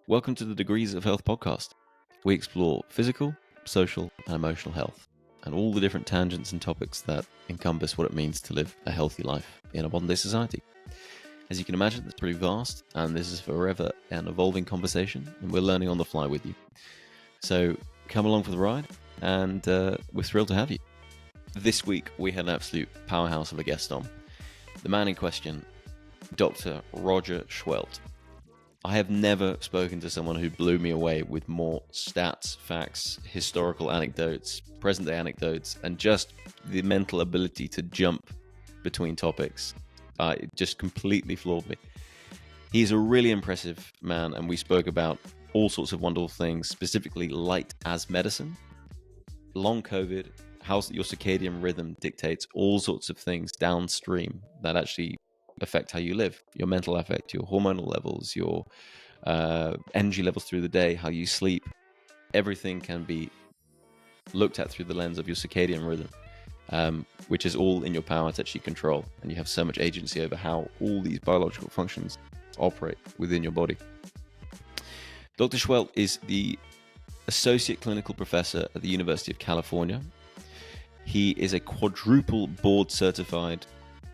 Welcome to the Degrees of Health podcast. We explore physical, social, and emotional health, and all the different tangents and topics that encompass what it means to live a healthy life in a modern day society. As you can imagine, it's pretty vast, and this is forever an evolving conversation, and we're learning on the fly with you. So come along for the ride, and we're thrilled to have you. This week, we had an absolute powerhouse of a guest on. The man in question, Dr. Roger Seheult. I have never spoken to someone who blew me away with more stats, facts, historical anecdotes, present-day anecdotes, and just the mental ability to jump between topics. It just completely floored me. He's a really impressive man, and we spoke about all sorts of wonderful things, specifically light as medicine, long COVID, how your circadian rhythm dictates all sorts of things downstream that actually affect how you live, your mental affect, your hormonal levels, your energy levels through the day, how you sleep. Everything can be looked at through the lens of your circadian rhythm, which is all in your power to actually control. And you have so much agency over how all these biological functions operate within your body. Dr. Seheult is the Associate Clinical Professor at the University of California. He is a quadruple board certified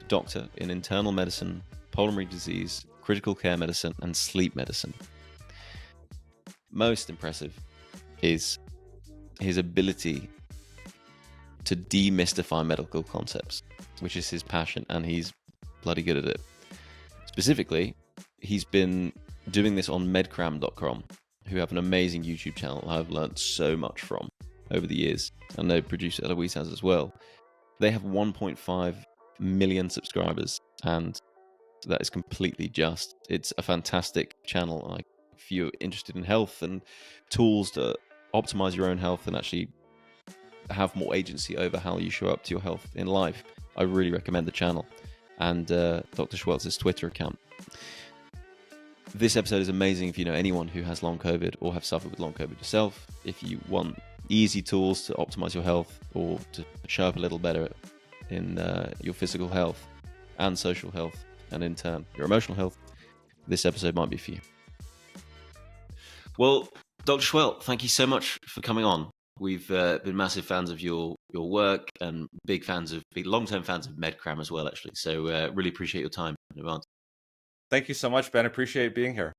doctor in internal medicine, pulmonary disease, critical care medicine, and sleep medicine. Most impressive is his ability to demystify medical concepts, which is his passion, and he's bloody good at it. Specifically, he's been doing this on medcram.com, who have an amazing YouTube channel I've learned so much from over the years, and their producer Eloise has as well. They have 1.5 million subscribers, and that is completely just. It's a fantastic channel. Like, if you're interested in health and tools to optimize your own health and actually have more agency over how you show up to your health in life, I really recommend the channel and Dr. Seheult's Twitter account. This episode is amazing if you know anyone who has long COVID or have suffered with long COVID yourself. If you want easy tools to optimize your health or to show up a little better in your physical health and social health, and in turn your emotional health, this episode might be for you. Well, Dr. Seheult, thank you so much for coming on. We've been massive fans of your work and long-term fans of MedCram as well, actually. So really appreciate your time in advance. Thank you so much, Ben. Appreciate being here.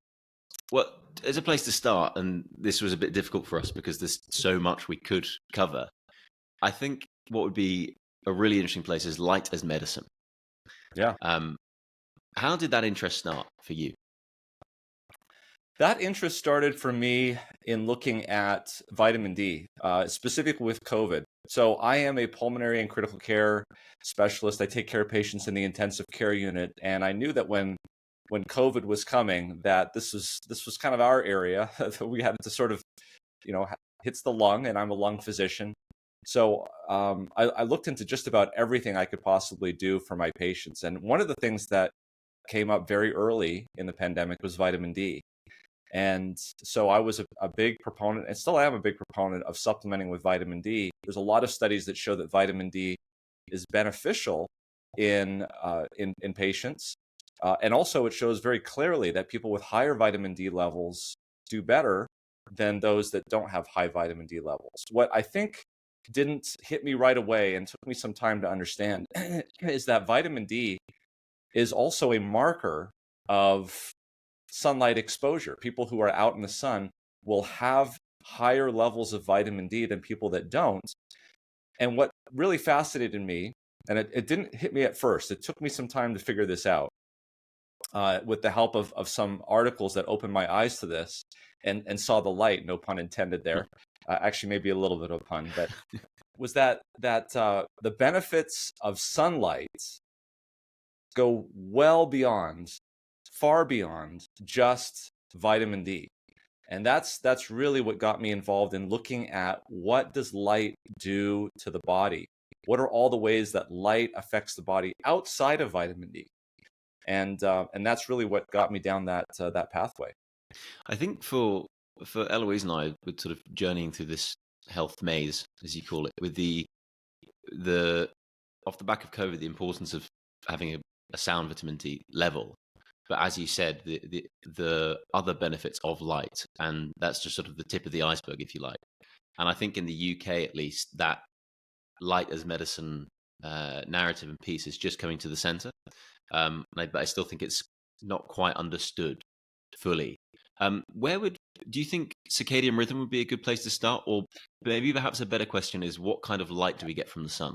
Well, as a place to start, and this was a bit difficult for us because there's so much we could cover, I think what would be a really interesting place is light as medicine. Yeah. How did that interest start for you? That interest started for me in looking at vitamin D, specifically with COVID. So I am a pulmonary and critical care specialist. I take care of patients in the intensive care unit, and I knew that when COVID was coming, that this was kind of our area that we had to sort of, hits the lung, and I'm a lung physician. So I looked into just about everything I could possibly do for my patients. And one of the things that came up very early in the pandemic was vitamin D. And so I was a big proponent, and still am a big proponent of supplementing with vitamin D. There's a lot of studies that show that vitamin D is beneficial in patients. And also it shows very clearly that people with higher vitamin D levels do better than those that don't have high vitamin D levels. What I think didn't hit me right away and took me some time to understand is that vitamin D is also a marker of sunlight exposure. People who are out in the sun will have higher levels of vitamin D than people that don't. And what really fascinated me, and it didn't hit me at first, it took me some time to figure this out, with the help of some articles that opened my eyes to this and saw the light, no pun intended there. Actually, maybe a little bit of a pun, but was that the benefits of sunlight go far beyond just vitamin D. And that's really what got me involved in looking at what does light do to the body? What are all the ways that light affects the body outside of vitamin D? And that's really what got me down that pathway. I think for Eloise and I, we're sort of journeying through this health maze, as you call it, with the off the back of COVID, the importance of having a sound vitamin D level but as you said, the other benefits of light, and that's just sort of the tip of the iceberg, if you like. And I think in the UK, at least, that light as medicine narrative and piece is just coming to the center. But I still think it's not quite understood fully. Do you think circadian rhythm would be a good place to start? Or maybe perhaps a better question is, what kind of light do we get from the sun?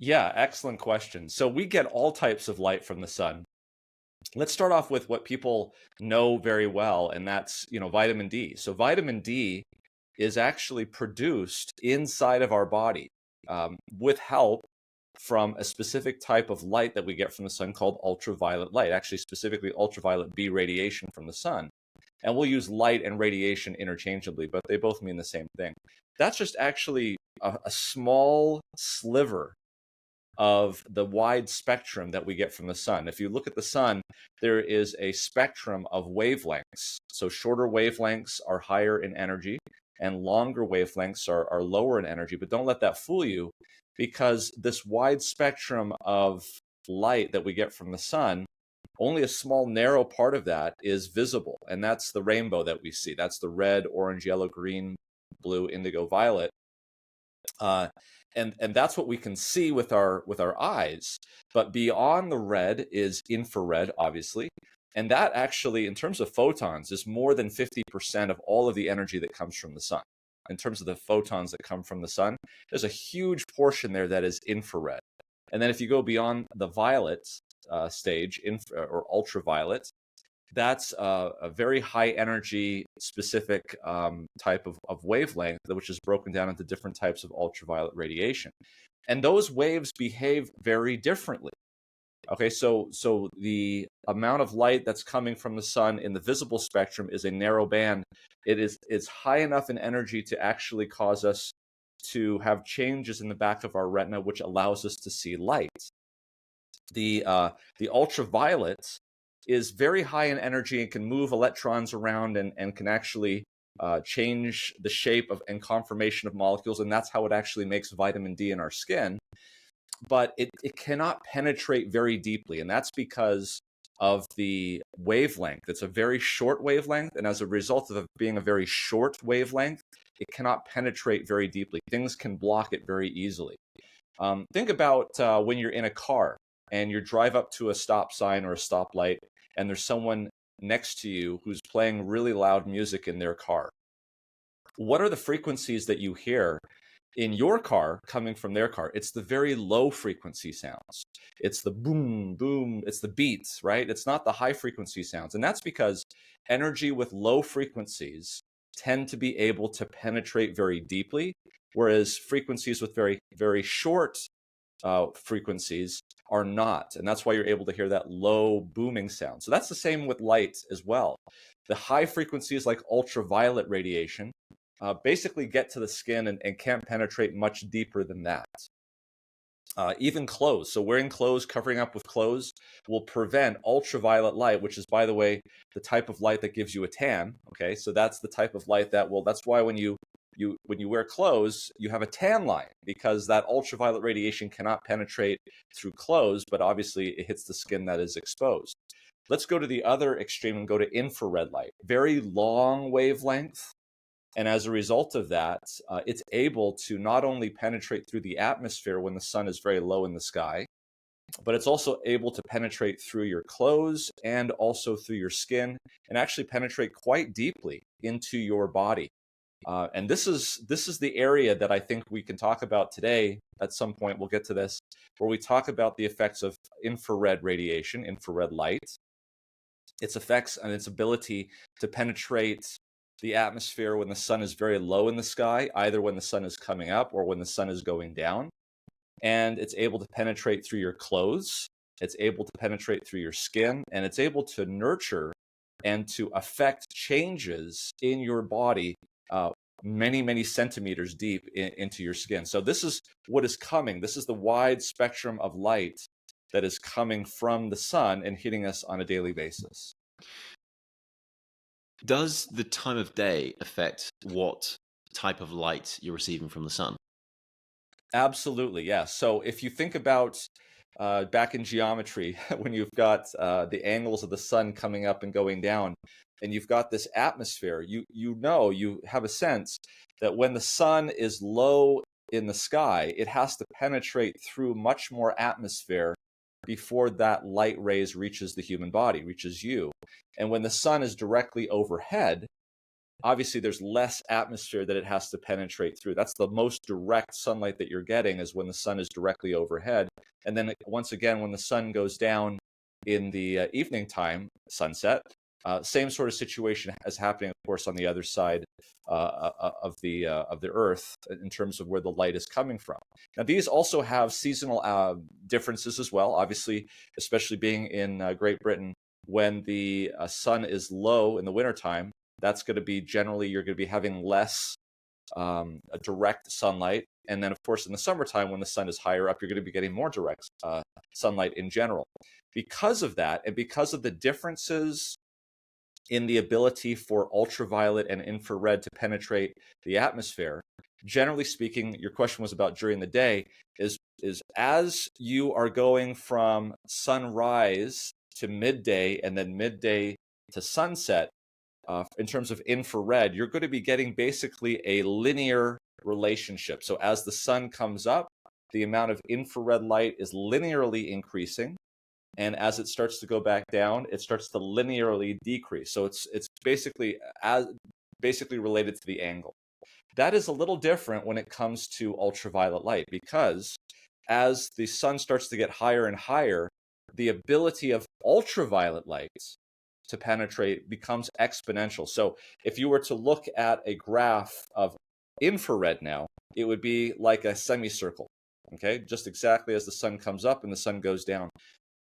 Yeah, excellent question. So we get all types of light from the sun. Let's start off with what people know very well, and that's, vitamin D. So vitamin D is actually produced inside of our body with help from a specific type of light that we get from the sun called ultraviolet light, actually specifically ultraviolet B radiation from the sun. And we'll use light and radiation interchangeably, but they both mean the same thing. That's just actually a small sliver of the wide spectrum that we get from the sun. If you look at the sun, there is a spectrum of wavelengths. So shorter wavelengths are higher in energy and longer wavelengths are lower in energy. But don't let that fool you, because this wide spectrum of light that we get from the sun, only a small narrow part of that is visible. And that's the rainbow that we see. That's the red, orange, yellow, green, blue, indigo, violet. And that's what we can see with our eyes. But beyond the red is infrared, obviously. And that actually, in terms of photons, is more than 50% of all of the energy that comes from the sun. In terms of the photons that come from the sun, there's a huge portion there that is infrared. And then if you go beyond the violet stage, or ultraviolet, that's a very high energy specific type of wavelength, which is broken down into different types of ultraviolet radiation. And those waves behave very differently. Okay, so the amount of light that's coming from the sun in the visible spectrum is a narrow band. It's high enough in energy to actually cause us to have changes in the back of our retina, which allows us to see light. The ultraviolet is very high in energy and can move electrons around and can actually change the shape of and conformation of molecules, and that's how it actually makes vitamin D in our skin. But it cannot penetrate very deeply, and that's because of the wavelength. It's a very short wavelength, and as a result of it being a very short wavelength, it cannot penetrate very deeply. Things can block it very easily. Think about when you're in a car and you drive up to a stop sign or a stoplight, and there's someone next to you who's playing really loud music in their car. What are the frequencies that you hear in your car coming from their car? It's the very low frequency sounds. It's the boom, boom, it's the beats, right? It's not the high frequency sounds. And that's because energy with low frequencies tend to be able to penetrate very deeply, whereas frequencies with very, very short frequencies are not. And that's why you're able to hear that low booming sound. So that's the same with light as well. The high frequencies like ultraviolet radiation basically get to the skin and can't penetrate much deeper than that. Even clothes. So wearing clothes, covering up with clothes will prevent ultraviolet light, which is, by the way, the type of light that gives you a tan. Okay, so that's the type of light that's why when you wear clothes, you have a tan line, because that ultraviolet radiation cannot penetrate through clothes, but obviously it hits the skin that is exposed. Let's go to the other extreme and go to infrared light. Very long wavelength. And as a result of that, it's able to not only penetrate through the atmosphere when the sun is very low in the sky, but it's also able to penetrate through your clothes and also through your skin, and actually penetrate quite deeply into your body. And this is the area that I think we can talk about today. At some point, we'll get to this, where we talk about the effects of infrared radiation, infrared light, its effects and its ability to penetrate the atmosphere when the sun is very low in the sky, either when the sun is coming up or when the sun is going down. And it's able to penetrate through your clothes, it's able to penetrate through your skin, and it's able to nurture and to affect changes in your body many, many centimeters deep into your skin. So this is what is coming. This is the wide spectrum of light that is coming from the sun and hitting us on a daily basis. Does the time of day affect what type of light you're receiving from the sun? Absolutely, yes. So if you think about back in geometry when you've got the angles of the sun coming up and going down, and you've got this atmosphere. You have a sense that when the sun is low in the sky, it has to penetrate through much more atmosphere before that light rays reaches the human body, reaches you. And when the sun is directly overhead, obviously there's less atmosphere that it has to penetrate through. That's the most direct sunlight that you're getting, is when the sun is directly overhead. And then once again, when the sun goes down in the evening time, sunset, same sort of situation is happening, of course, on the other side of the Earth in terms of where the light is coming from. Now, these also have seasonal differences as well. Obviously, especially being in Great Britain, when the sun is low in the wintertime, that's going to be generally, you're going to be having less direct sunlight. And then, of course, in the summertime, when the sun is higher up, you're going to be getting more direct sunlight in general. Because of that, and because of the differences in the ability for ultraviolet and infrared to penetrate the atmosphere, generally speaking, your question was about during the day, is as you are going from sunrise to midday and then midday to sunset, in terms of infrared, you're going to be getting basically a linear relationship. So as the sun comes up, the amount of infrared light is linearly increasing. And as it starts to go back down, it starts to linearly decrease. So it's basically related to the angle. That is a little different when it comes to ultraviolet light, because as the sun starts to get higher and higher, the ability of ultraviolet light to penetrate becomes exponential. So if you were to look at a graph of infrared now, it would be like a semicircle, okay? Just exactly as the sun comes up and the sun goes down.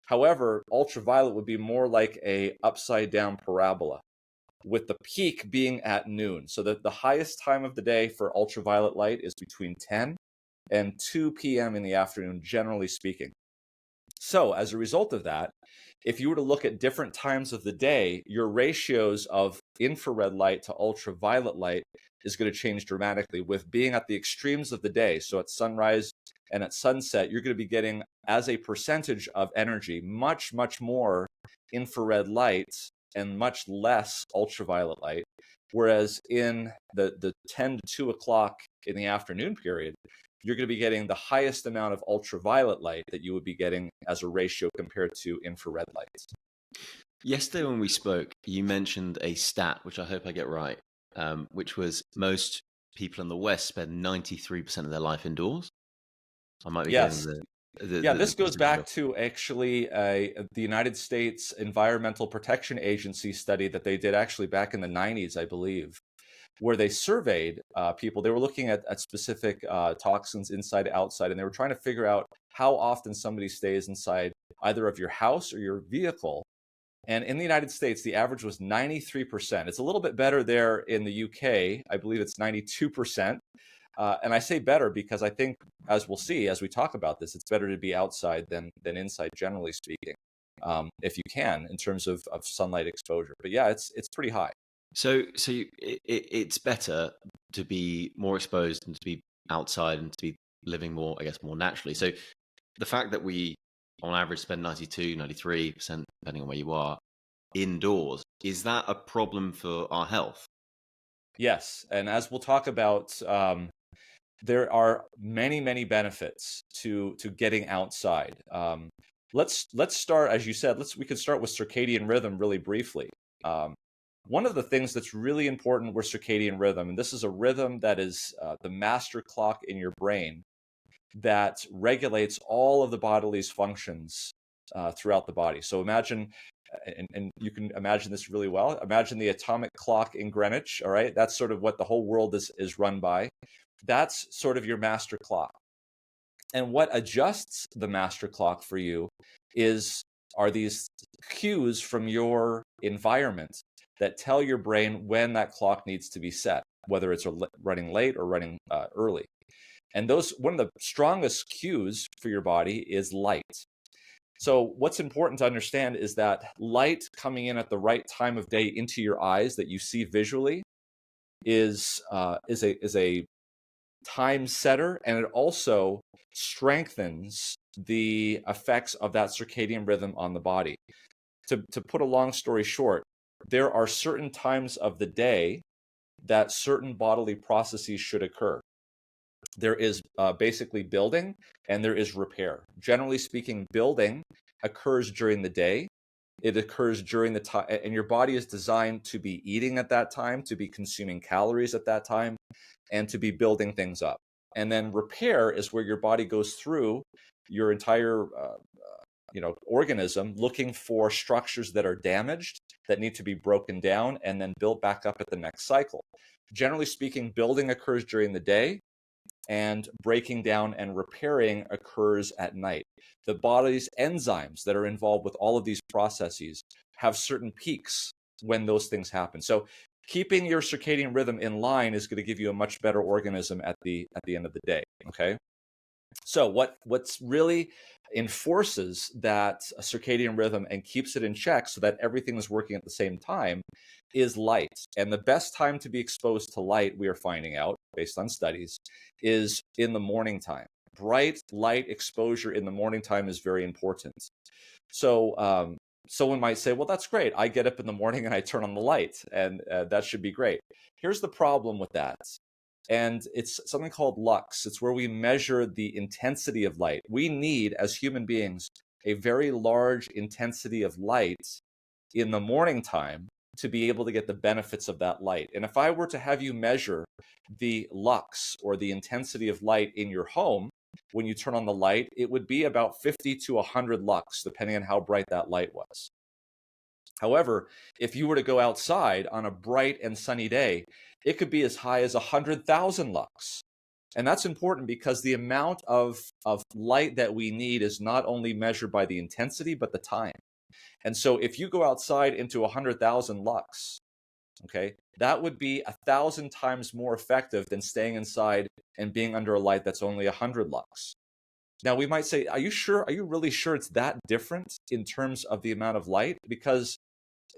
However, ultraviolet would be more like a upside down parabola, with the peak being at noon. So that the highest time of the day for ultraviolet light is between 10 and 2 p.m. in the afternoon, generally speaking. So as a result of that, if you were to look at different times of the day, your ratios of infrared light to ultraviolet light is going to change dramatically, with being at the extremes of the day. So at sunrise and at sunset, you're going to be getting, as a percentage of energy, much, much more infrared light and much less ultraviolet light. Whereas in the 10 to 2 o'clock in the afternoon period, you're going to be getting the highest amount of ultraviolet light that you would be getting as a ratio compared to infrared light. Yesterday when we spoke, you mentioned a stat, which I hope I get right, which was most people in the West spend 93% of their life indoors. I might be Yes. getting This goes back to actually the United States Environmental Protection Agency study that they did actually back in the 90s, I believe, where they surveyed people. They were looking at specific toxins inside, outside, and they were trying to figure out how often somebody stays inside either of your house or your vehicle. And in the United States, the average was 93%. It's a little bit better there in the UK. I believe it's 92%. And I say better because I think, as we'll see as we talk about this, it's better to be outside than inside, generally speaking, if you can, in terms of sunlight exposure. But yeah, it's pretty high. So it's better to be more exposed and to be outside and to be living more, I guess, more naturally. So the fact that we, on average, spend 92, 93%, depending on where you are, indoors, is that a problem for our health? Yes. And as we'll talk about, there are many, many benefits to getting outside. Let's start, as you said, we could start with circadian rhythm really briefly. One of the things that's really important with circadian rhythm, and this is a rhythm that is the master clock in your brain that regulates all of the body's functions throughout the body. So imagine, and you can imagine this really well, imagine the atomic clock in Greenwich, all right? That's sort of what the whole world is run by. That's sort of your master clock. And what adjusts the master clock for you are these cues from your environment that tell your brain when that clock needs to be set, whether it's running late or running early. And one of the strongest cues for your body is light. So what's important to understand is that light coming in at the right time of day into your eyes that you see visually is a time setter, and it also strengthens the effects of that circadian rhythm on the body. To put a long story short, there are certain times of the day that certain bodily processes should occur. There is basically building and there is repair. Generally speaking, building occurs during the day. It occurs during the time, and your body is designed to be eating at that time, to be consuming calories at that time, and to be building things up. And then repair is where your body goes through your entire organism, looking for structures that are damaged, that need to be broken down and then built back up at the next cycle. Generally speaking, building occurs during the day and breaking down and repairing occurs at night. The body's enzymes that are involved with all of these processes have certain peaks when those things happen. So keeping your circadian rhythm in line is going to give you a much better organism at the end of the day. Okay. So what's really enforces that circadian rhythm and keeps it in check so that everything is working at the same time is light. And the best time to be exposed to light, we are finding out based on studies, is in the morning time. Bright light exposure in the morning time is very important. So someone might say, well, that's great. I get up in the morning and I turn on the light, and that should be great. Here's the problem with that. And it's something called lux. It's where we measure the intensity of light. We need, as human beings, a very large intensity of light in the morning time to be able to get the benefits of that light. And if I were to have you measure the lux, or the intensity of light in your home when you turn on the light, it would be about 50 to 100 lux, depending on how bright that light was. However, if you were to go outside on a bright and sunny day, it could be as high as 100,000 lux. And that's important because the amount of light that we need is not only measured by the intensity, but the time. And so if you go outside into 100,000 lux, okay, that would be 1,000 times more effective than staying inside and being under a light that's only 100 lux. Now, we might say, are you sure? Are you really sure it's that different in terms of the amount of light? Because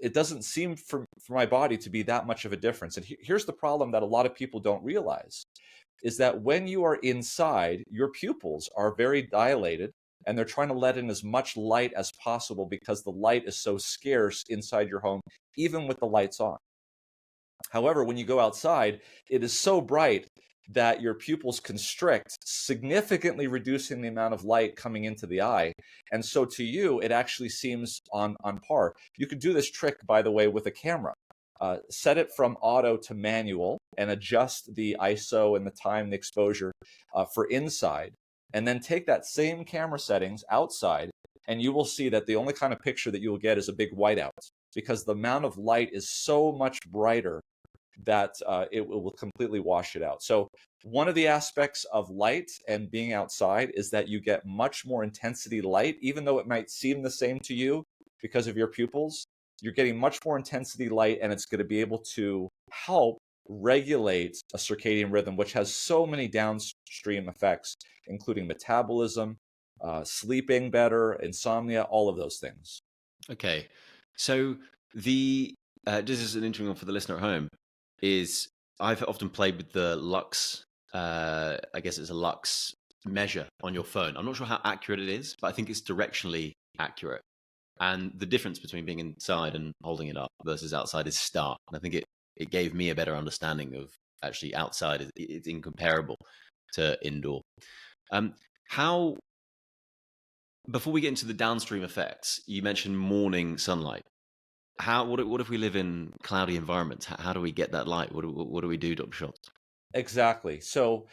it doesn't seem for my body to be that much of a difference. And here's the problem that a lot of people don't realize, is that when you are inside, your pupils are very dilated and they're trying to let in as much light as possible because the light is so scarce inside your home, even with the lights on. However, when you go outside, it is so bright that your pupils constrict, significantly reducing the amount of light coming into the eye. And so to you, it actually seems on par. You could do this trick, by the way, with a camera. Set it from auto to manual and adjust the ISO and the time, the exposure for inside. And then take that same camera settings outside, and you will see that the only kind of picture that you will get is a big whiteout, because the amount of light is so much brighter that it will completely wash it out. So one of the aspects of light and being outside is that you get much more intensity light, even though it might seem the same to you because of your pupils. You're getting much more intensity light, and it's going to be able to help regulate a circadian rhythm, which has so many downstream effects, including metabolism, sleeping better, insomnia, all of those things. Okay, so this is an interesting one for the listener at home. Is I've often played with the lux. I guess it's a lux measure on your phone. I'm not sure how accurate it is, but I think it's directionally accurate. And the difference between being inside and holding it up versus outside is stark. And I think it gave me a better understanding of actually outside. It's incomparable to indoor. How, before we get into the downstream effects, you mentioned morning sunlight. What if we live in cloudy environments? How do we get that light? What do we do, Dr. Schultz? Exactly. So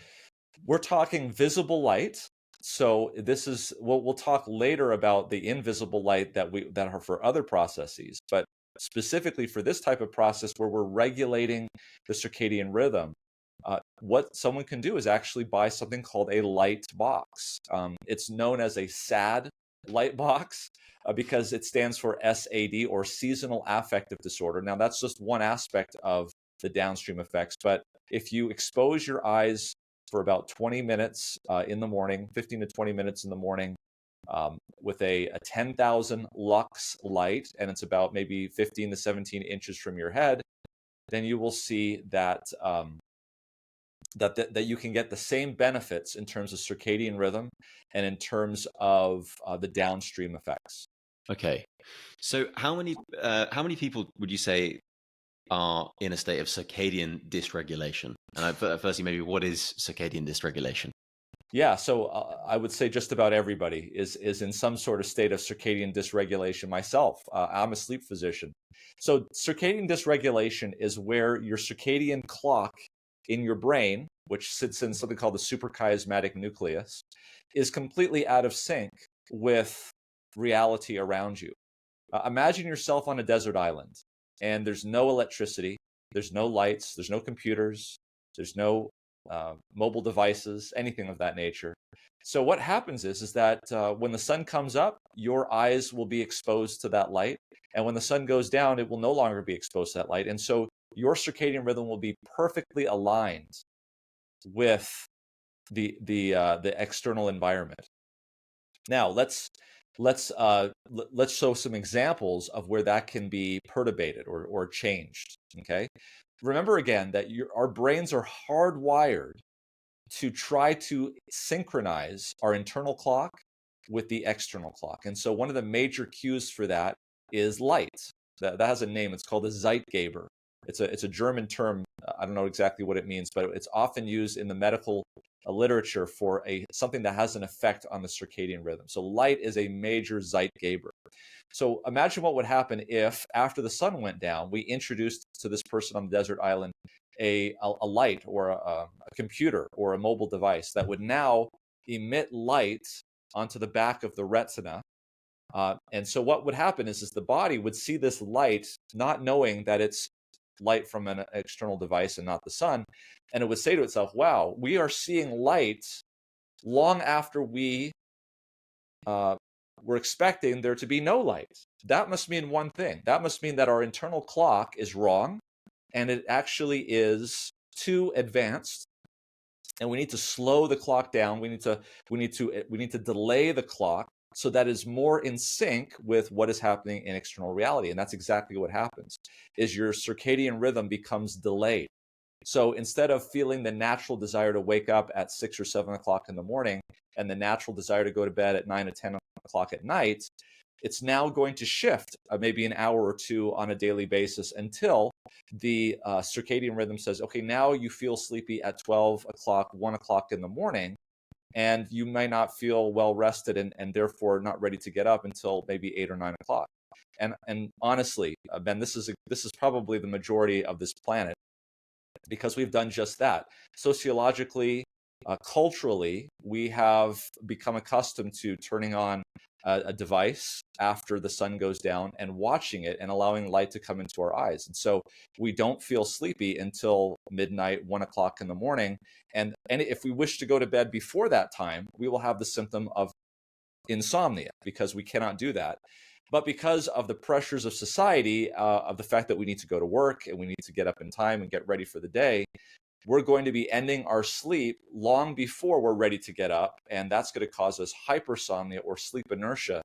we're talking visible light. So this is we'll talk later about the invisible light that are for other processes, but specifically for this type of process where we're regulating the circadian rhythm, what someone can do is actually buy something called a light box. It's known as a SAD light box because it stands for SAD, or seasonal affective disorder. Now, that's just one aspect of the downstream effects, but if you expose your eyes for about 20 minutes in the morning, 15 to 20 minutes in the morning, with a 10,000 lux light, and it's about maybe 15 to 17 inches from your head, then you will see that that you can get the same benefits in terms of circadian rhythm and in terms of the downstream effects. Okay. So how many people would you say are in a state of circadian dysregulation? And firstly, maybe what is circadian dysregulation? Yeah, so I would say just about everybody is in some sort of state of circadian dysregulation. Myself, I'm a sleep physician. So circadian dysregulation is where your circadian clock in your brain, which sits in something called the suprachiasmatic nucleus, is completely out of sync with reality around you. Imagine yourself on a desert island, and there's no electricity, there's no lights, there's no computers, there's no mobile devices, anything of that nature. So what happens is that when the sun comes up, your eyes will be exposed to that light, and when the sun goes down, it will no longer be exposed to that light, and so your circadian rhythm will be perfectly aligned with the external environment. Now let's show some examples of where that can be perturbated or changed. Okay, remember again that our brains are hardwired to try to synchronize our internal clock with the external clock, and so one of the major cues for that is light. That has a name. It's called a Zeitgeber. It's a German term. I don't know exactly what it means, but it's often used in the medical literature for something that has an effect on the circadian rhythm. So light is a major Zeitgeber. So imagine what would happen if, after the sun went down, we introduced to this person on the desert island a light or a computer or a mobile device that would now emit light onto the back of the retina. And so what would happen is the body would see this light, not knowing that it's light from an external device and not the sun. And it would say to itself, wow, we are seeing light long after we were expecting there to be no light. That must mean one thing. That must mean that our internal clock is wrong, and it actually is too advanced. And we need to slow the clock down. We need to delay the clock so that is more in sync with what is happening in external reality. And that's exactly what happens, is your circadian rhythm becomes delayed. So instead of feeling the natural desire to wake up at 6 or 7 o'clock in the morning and the natural desire to go to bed at 9 or 10 o'clock at night, it's now going to shift maybe an hour or two on a daily basis until the circadian rhythm says, okay, now you feel sleepy at 12 o'clock, 1 o'clock in the morning, and you may not feel well rested and therefore not ready to get up until maybe 8 or 9 o'clock. And honestly, Ben, this is probably the majority of this planet, because we've done just that. Sociologically, culturally, we have become accustomed to turning on a device after the sun goes down and watching it and allowing light to come into our eyes. And so we don't feel sleepy until midnight, 1 o'clock in the morning. And if we wish to go to bed before that time, we will have the symptom of insomnia because we cannot do that. But because of the pressures of society, of the fact that we need to go to work and we need to get up in time and get ready for the day, we're going to be ending our sleep long before we're ready to get up. And that's going to cause us hypersomnia or sleep inertia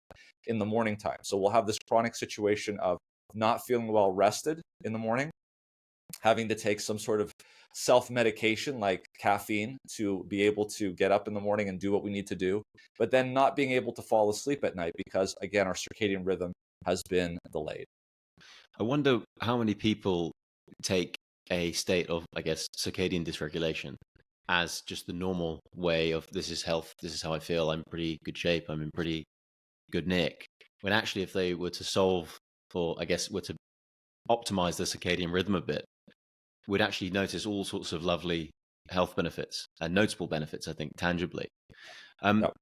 in the morning time. So we'll have this chronic situation of not feeling well rested in the morning, having to take some sort of self-medication like caffeine to be able to get up in the morning and do what we need to do, but then not being able to fall asleep at night because, again, our circadian rhythm has been delayed. I wonder how many people take a state of, I guess, circadian dysregulation as just the normal way of, this is health, this is how I feel, I'm in pretty good shape, I'm in pretty good nick. When actually, if they were to were to optimize the circadian rhythm a bit, we'd actually notice all sorts of lovely health benefits and notable benefits, I think, tangibly. Yep.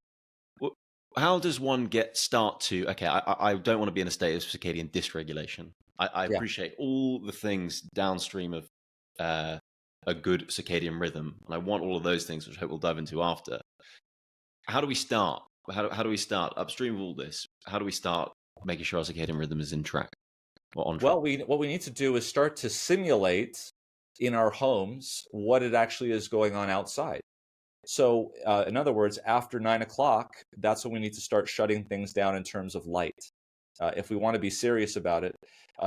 How does one start to, okay, I don't want to be in a state of circadian dysregulation. I Yeah. appreciate all the things downstream of a good circadian rhythm, and I want all of those things, which I hope we'll dive into after. How do we start? How do we start upstream of all this? How do we start making sure our circadian rhythm is in track or on track? Well, what we need to do is start to simulate in our homes what it actually is going on outside. So, in other words, after 9 o'clock, that's when we need to start shutting things down in terms of light. If we want to be serious about it,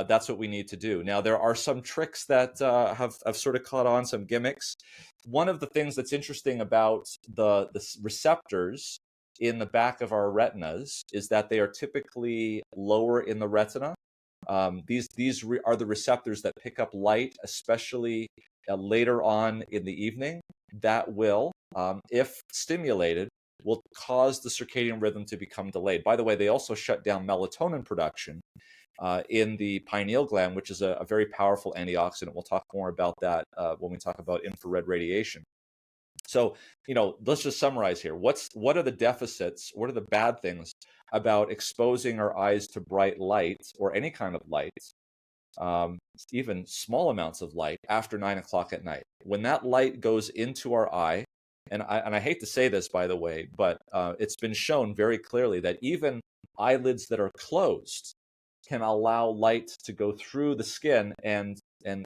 that's what we need to do. Now, there are some tricks that have sort of caught on, some gimmicks. One of the things that's interesting about the receptors in the back of our retinas is that they are typically lower in the retina. These are the receptors that pick up light, especially later on in the evening. That will, if stimulated, will cause the circadian rhythm to become delayed. By the way, they also shut down melatonin production in the pineal gland, which is a very powerful antioxidant. We'll talk more about that when we talk about infrared radiation. So, let's just summarize here. What are the deficits? What are the bad things about exposing our eyes to bright light or any kind of light, even small amounts of light after 9 o'clock at night? When that light goes into our eye, and I hate to say this, by the way, but it's been shown very clearly that even eyelids that are closed can allow light to go through the skin and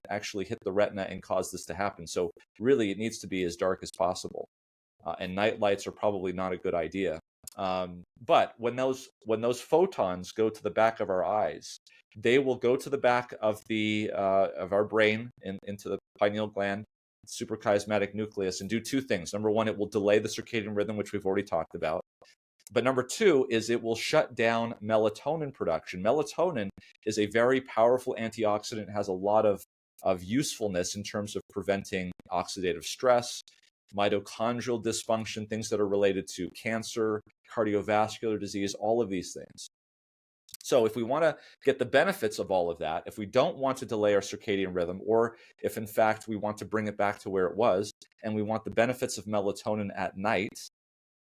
actually hit the retina and cause this to happen. So really, it needs to be as dark as possible. And night lights are probably not a good idea. But when those photons go to the back of our eyes, they will go to the back of our brain into the pineal gland, suprachiasmatic nucleus, and do two things. Number one, it will delay the circadian rhythm, which we've already talked about. But number two is it will shut down melatonin production. Melatonin is a very powerful antioxidant, has a lot of usefulness in terms of preventing oxidative stress, mitochondrial dysfunction, things that are related to cancer, cardiovascular disease, all of these things. So if we want to get the benefits of all of that, if we don't want to delay our circadian rhythm, or if in fact we want to bring it back to where it was, and we want the benefits of melatonin at night,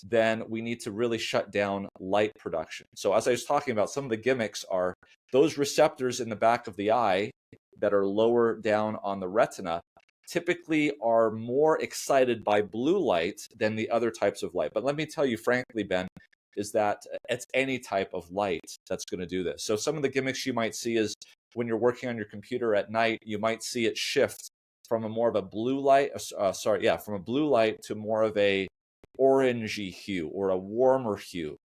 then we need to really shut down light production. So as I was talking about, some of the gimmicks are those receptors in the back of the eye that are lower down on the retina typically are more excited by blue light than the other types of light. But let me tell you frankly, Ben, is that it's any type of light that's going to do this. So some of the gimmicks you might see is when you're working on your computer at night, you might see it shift from a more of a blue light, from a blue light to more of a orangey hue or a warmer hue.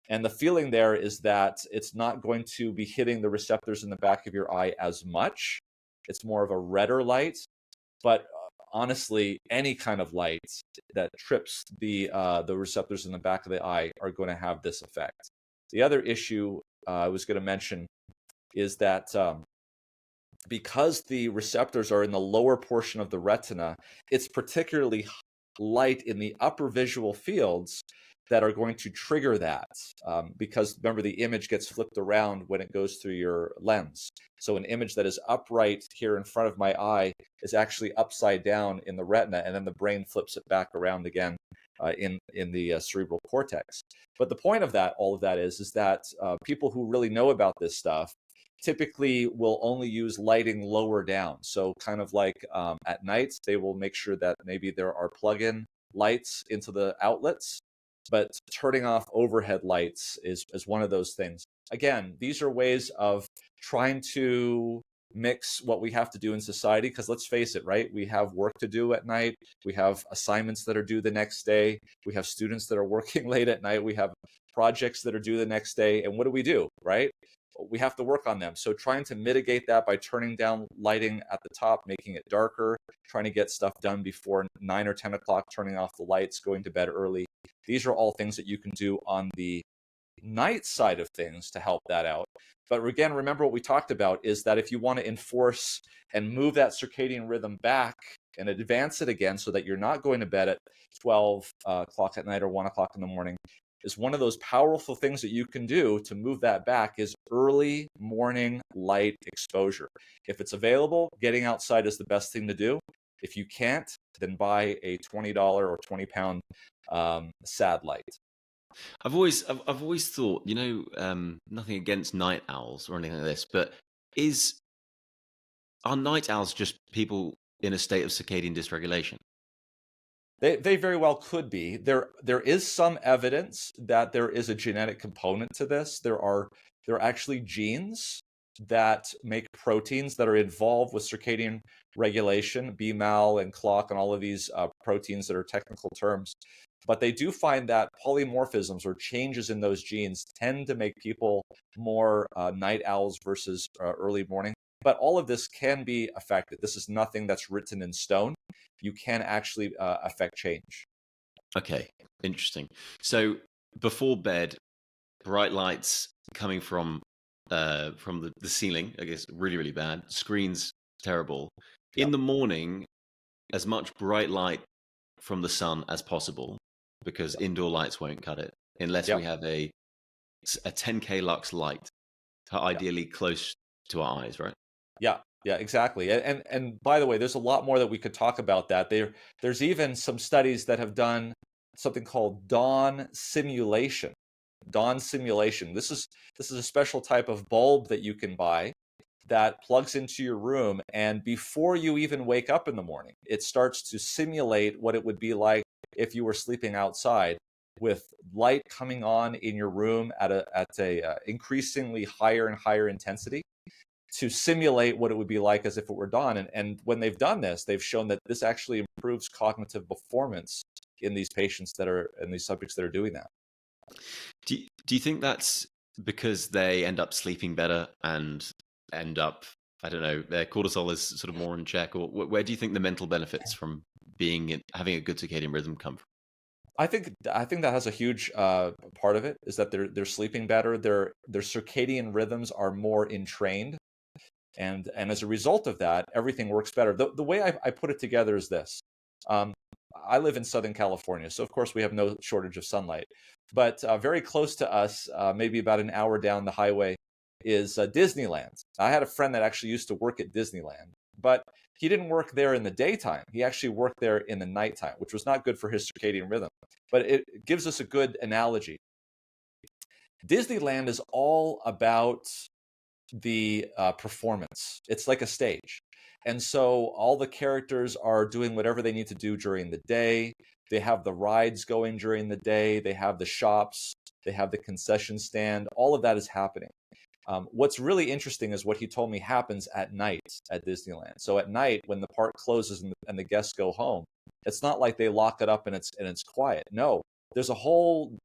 And the feeling there is that it's not going to be hitting the receptors in the back of your eye as much. It's more of a redder light. But honestly, any kind of light that trips the receptors in the back of the eye are going to have this effect. The other issue I was going to mention is that because the receptors are in the lower portion of the retina, it's particularly light in the upper visual fields that are going to trigger that, because remember, the image gets flipped around when it goes through your lens. So an image that is upright here in front of my eye is actually upside down in the retina, and then the brain flips it back around again in the cerebral cortex. But the point of all of that is that people who really know about this stuff typically will only use lighting lower down. So kind of like at night, they will make sure that maybe there are plug-in lights into the outlets, but turning off overhead lights is one of those things. Again, these are ways of trying to mix what we have to do in society, because let's face it, right? We have work to do at night. We have assignments that are due the next day. We have students that are working late at night. We have projects that are due the next day. And what do, right? We have to work on them. So trying to mitigate that by turning down lighting at the top, making it darker, trying to get stuff done before 9 or 10 o'clock, turning off the lights, going to bed early. These are all things that you can do on the night side of things to help that out. But again, remember what we talked about is that if you want to enforce and move that circadian rhythm back and advance it again so that you're not going to bed at 12 o'clock at night or 1 o'clock in the morning, is one of those powerful things that you can do to move that back is early morning light exposure. If it's available, getting outside is the best thing to do. If you can't, then buy a $20 or 20-pound SAD light. I've always thought, nothing against night owls or anything like this, but are night owls just people in a state of circadian dysregulation? They very well could be. There is some evidence that there is a genetic component to this. There are actually genes that make proteins that are involved with circadian regulation, BMAL and clock and all of these proteins that are technical terms But they do find that polymorphisms or changes in those genes tend to make people more night owls versus early morning. But all of this can be affected. This is nothing that's written in stone. You can actually affect change. Okay, interesting. So before bed, bright lights coming from the ceiling, I guess, really, really bad. Screens, terrible. Yeah. In the morning, as much bright light from the sun as possible, because indoor lights won't cut it unless Yeah. we have a 10K lux light, Yeah. ideally close to our eyes, right? Yeah, yeah, exactly. And by the way, there's a lot more that we could talk about that. There's even some studies that have done something called dawn simulation. Dawn simulation. This is a special type of bulb that you can buy that plugs into your room, and before you even wake up in the morning, it starts to simulate what it would be like if you were sleeping outside, with light coming on in your room at a increasingly higher and higher intensity, to simulate what it would be like as if it were dawn. And when they've done this, they've shown that this actually improves cognitive performance in these patients that are in these subjects that are doing that. Do you think that's because they end up sleeping better and end up, I don't know, their cortisol is sort of more in check, or where do you think the mental benefits from having a good circadian rhythm come from? I think that has a huge part of it, is that they're sleeping better. Their circadian rhythms are more entrained, and as a result of that, everything works better. The way I put it together is this. Um, I live in Southern California, so of course we have no shortage of sunlight. But very close to us, maybe about an hour down the highway, is Disneyland. I had a friend that actually used to work at Disneyland, but he didn't work there in the daytime. He actually worked there in the nighttime, which was not good for his circadian rhythm. But it gives us a good analogy. Disneyland is all about the performance. It's like a stage. And so all the characters are doing whatever they need to do during the day. They have the rides going during the day. They have the shops. They have the concession stand. All of that is happening. What's really interesting is what he told me happens at night at Disneyland. So at night, when the park closes and the guests go home, it's not like they lock it up and it's quiet. No, there's a whole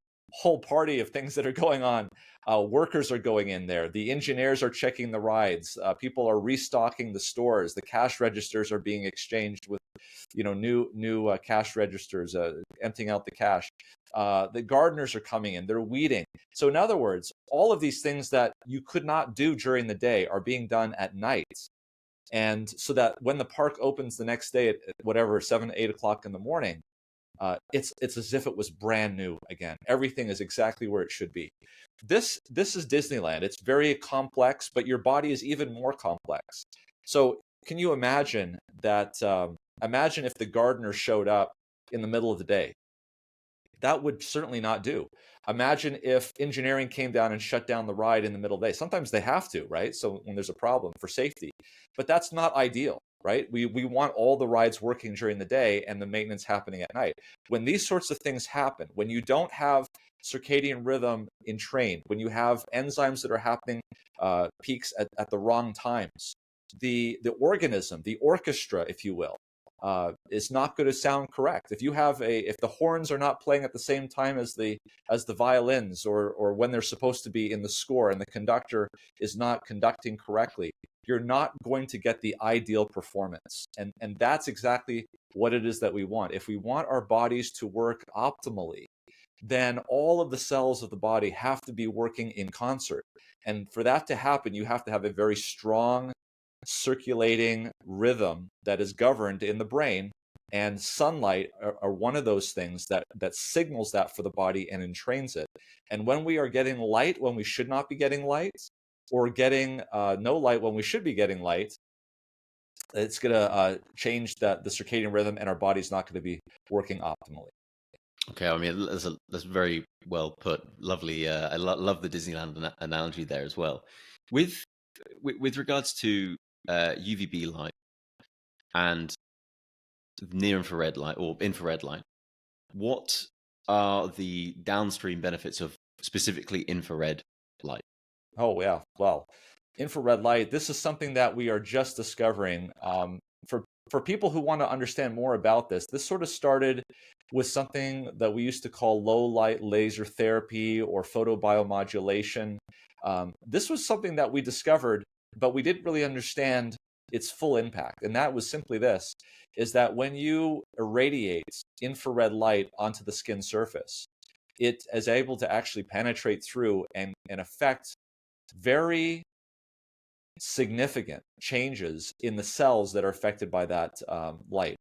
party of things that are going on. Workers are going in there. The engineers are checking the rides. People are restocking the stores. The cash registers are being exchanged with, new cash registers, emptying out the cash. The gardeners are coming in. They're weeding. So in other words, all of these things that you could not do during the day are being done at night. And so that when the park opens the next day at whatever, 7, 8 o'clock in the morning, it's as if it was brand new again. Everything is exactly where it should be. This is Disneyland. It's very complex, but your body is even more complex. So can you imagine that? Imagine if the gardener showed up in the middle of the day. That would certainly not do. Imagine if engineering came down and shut down the ride in the middle of the day. Sometimes they have to, right? So when there's a problem for safety, but that's not ideal, right? We want all the rides working during the day and the maintenance happening at night. When these sorts of things happen, when you don't have circadian rhythm entrained, when you have enzymes that are happening peaks at the wrong times, the organism, the orchestra, if you will, is not going to sound correct. If the horns are not playing at the same time as the violins, or when they're supposed to be in the score, and the conductor is not conducting correctly, you're not going to get the ideal performance. And that's exactly what it is that we want. If we want our bodies to work optimally, then all of the cells of the body have to be working in concert. And for that to happen, you have to have a very strong circulating rhythm that is governed in the brain, and sunlight are one of those things that signals that for the body and entrains it. And when we are getting light when we should not be getting light, or getting no light when we should be getting light, it's going to change the circadian rhythm, and our body's not going to be working optimally. Okay, I mean that's very well put. Lovely. I love the Disneyland analogy there as well. With regards to UVB light and near infrared light or infrared light, what are the downstream benefits of specifically infrared light? Oh, yeah. Well, infrared light, this is something that we are just discovering. For for people who want to understand more about this, this sort of started with something that we used to call low light laser therapy or photobiomodulation. This was something that we discovered, but we didn't really understand its full impact. And that was simply this, is that when you irradiate infrared light onto the skin surface, it is able to actually penetrate through and affect very significant changes in the cells that are affected by that light.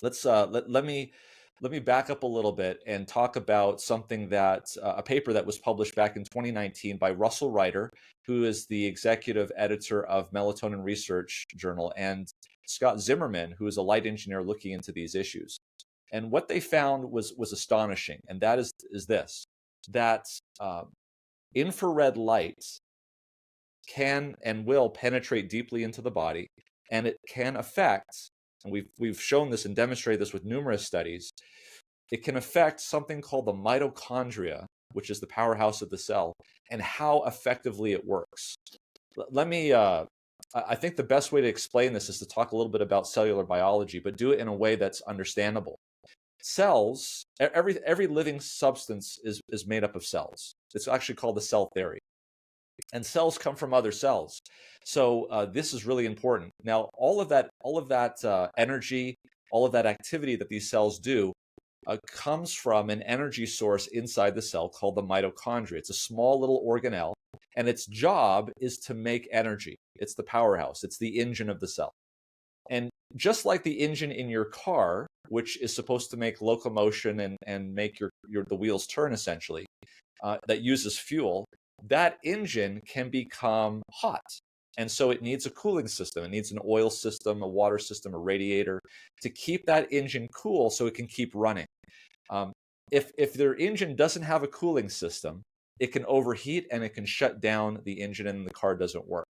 Let me back up a little bit and talk about something that a paper that was published back in 2019 by Russell Reiter, who is the executive editor of Melatonin Research Journal, and Scott Zimmerman, who is a light engineer looking into these issues. And what they found was astonishing, and that is this, that infrared light can and will penetrate deeply into the body, and it can affect, and we've shown this and demonstrated this with numerous studies, it can affect something called the mitochondria, which is the powerhouse of the cell, and how effectively it works. Let me, I think the best way to explain this is to talk a little bit about cellular biology, but do it in a way that's understandable. Cells, every living substance is made up of cells. It's actually called the cell theory. And cells come from other cells. So this is really important. Now, all of that energy, all of that activity that these cells do comes from an energy source inside the cell called the mitochondria. It's a small little organelle, and its job is to make energy. It's the powerhouse. It's the engine of the cell. And just like the engine in your car, which is supposed to make locomotion and make the wheels turn essentially, that uses fuel, that engine can become hot. And so it needs a cooling system. It needs an oil system, a water system, a radiator to keep that engine cool so it can keep running. If their engine doesn't have a cooling system, it can overheat and it can shut down the engine and the car doesn't work.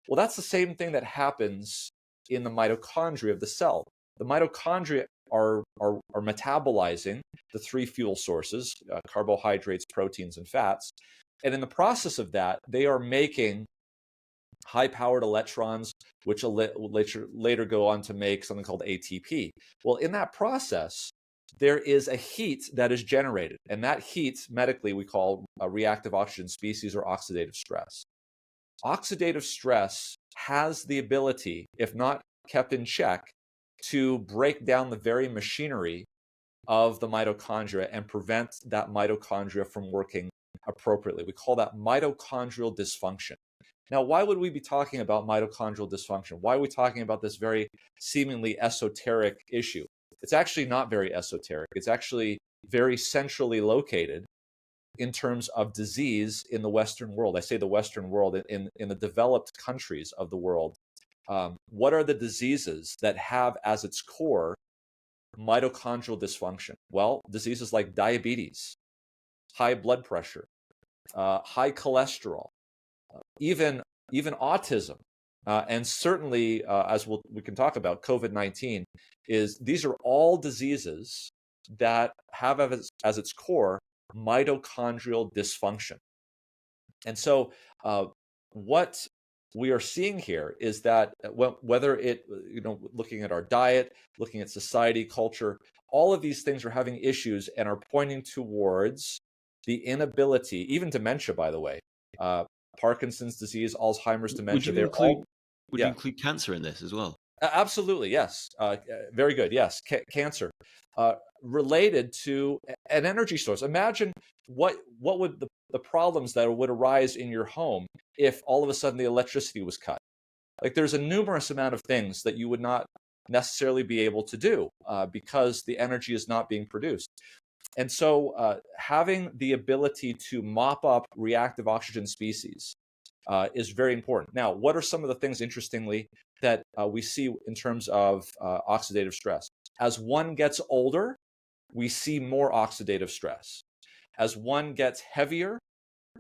Well, that's the same thing that happens in the mitochondria of the cell. The mitochondria are metabolizing the three fuel sources, carbohydrates, proteins, and fats. And in the process of that, they are making high-powered electrons, which will later go on to make something called ATP. Well, in that process, there is a heat that is generated. And that heat, medically, we call a reactive oxygen species or oxidative stress. Oxidative stress has the ability, if not kept in check, to break down the very machinery of the mitochondria and prevent that mitochondria from working appropriately. We call that mitochondrial dysfunction. Now, why would we be talking about mitochondrial dysfunction? Why are we talking about this very seemingly esoteric issue? It's actually not very esoteric. It's actually very centrally located in terms of disease in the Western world. I say the Western world, in the developed countries of the world. What are the diseases that have as its core mitochondrial dysfunction? Well, diseases like diabetes, high blood pressure, high cholesterol, even autism, and certainly, as we can talk about, COVID-19, these are all diseases that have as its core mitochondrial dysfunction. And so what we are seeing here is that whether looking at our diet, looking at society, culture, all of these things are having issues and are pointing towards the inability, even dementia, by the way, Parkinson's disease, Alzheimer's, dementia. Would you include cancer in this as well? Absolutely, yes. Very good. Yes, cancer related to an energy source. Imagine what would the problems that would arise in your home if all of a sudden the electricity was cut. Like, there's a numerous amount of things that you would not necessarily be able to do because the energy is not being produced. And so having the ability to mop up reactive oxygen species is very important. Now, what are some of the things, interestingly, that we see in terms of oxidative stress? As one gets older, we see more oxidative stress. As one gets heavier,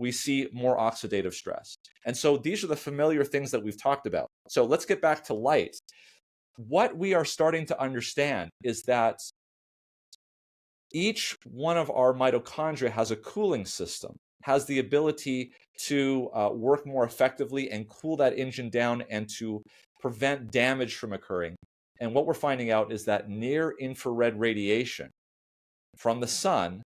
we see more oxidative stress. And so these are the familiar things that we've talked about. So let's get back to light. What we are starting to understand is that each one of our mitochondria has a cooling system, has the ability to work more effectively and cool that engine down and to prevent damage from occurring And what we're finding out is that near infrared radiation from the sun,